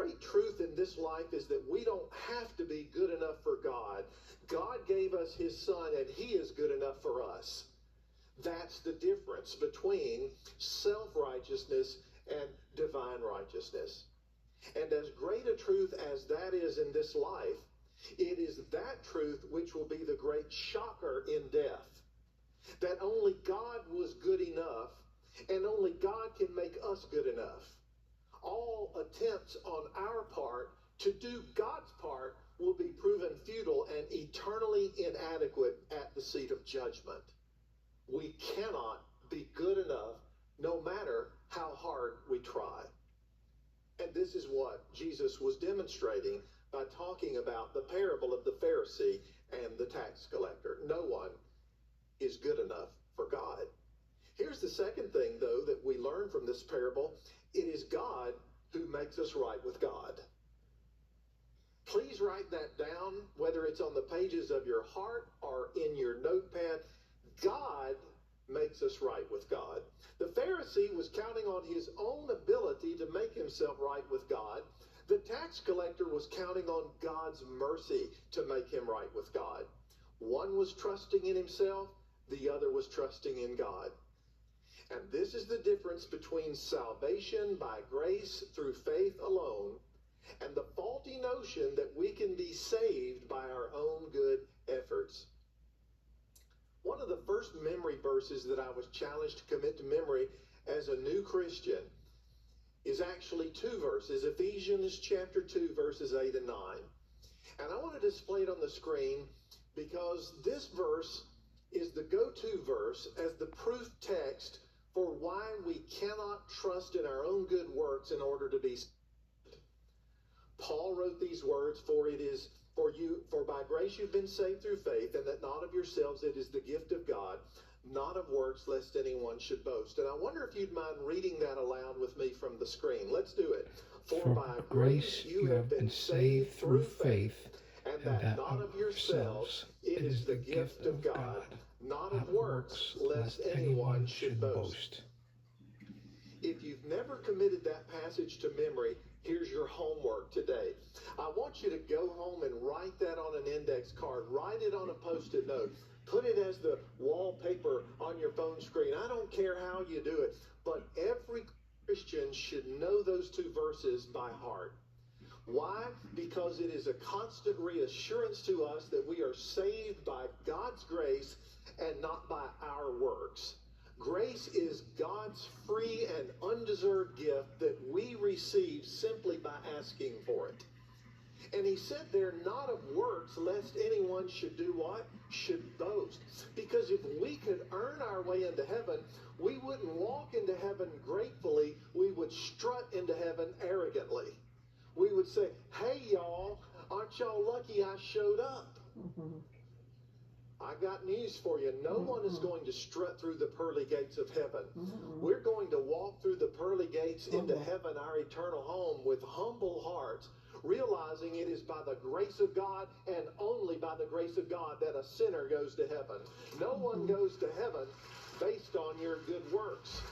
great truth in this life is that we don't have to be good enough for God. God gave us his Son, and he is good enough for us. That's the difference between self-righteousness and divine righteousness. And as great a truth as that is in this life, it is that truth which will be the great shocker in death. That only God was good enough, and only God can make us good enough. All attempts on our part to do God's part will be proven futile and eternally inadequate at the seat of judgment. We cannot be good enough no matter how hard we try. And this is what Jesus was demonstrating by talking about the parable of the Pharisee and the tax collector. No one is good enough for God. Here's the second thing, though, that we learn from this parable. It is God who makes us right with God. Please write that down, whether it's on the pages of your heart or in your notepad. God makes us right with God. The Pharisee was counting on his own ability to make himself right with God. The tax collector was counting on God's mercy to make him right with God. One was trusting in himself, the other was trusting in God. And this is the difference between salvation by grace through faith alone and the faulty notion that we can be saved by our own good efforts. One of the first memory verses that I was challenged to commit to memory as a new Christian is actually two verses, Ephesians chapter 2, verses 8 and 9. And I want to display it on the screen because this verse is the go-to verse as the proof text for why we cannot trust in our own good works in order to be saved. Paul wrote these words, for by grace you've been saved through faith, and that not of yourselves, it is the gift of God, not of works, lest anyone should boast. And I wonder if you'd mind reading that aloud with me from the screen. Let's do it. For by grace you have been saved through faith, and that not of yourselves, it is the gift of God, not of works, lest anyone should boast. If you've never committed that passage to memory, here's your homework today. I want you to go home and write that on an index card. Write it on a Post-it note. Put it as the wallpaper on your phone screen. I don't care how you do it, but every Christian should know those two verses by heart. Why? Because it is a constant reassurance to us that we are saved by God's grace and not by our works. Grace is God's free and undeserved gift that we receive simply by asking for it. And he said there, not of works, lest anyone should do what? Should boast. Because if we could earn our way into heaven, we wouldn't walk into heaven gratefully. We would strut into heaven arrogantly. We would say, hey, y'all, aren't y'all lucky I showed up? Mm-hmm. I got news for you. No one is going to strut through the pearly gates of heaven. Mm-hmm. We're going to walk through the pearly gates into heaven, our eternal home, with humble hearts, realizing it is by the grace of God and only by the grace of God that a sinner goes to heaven. No one goes to heaven based on your good works.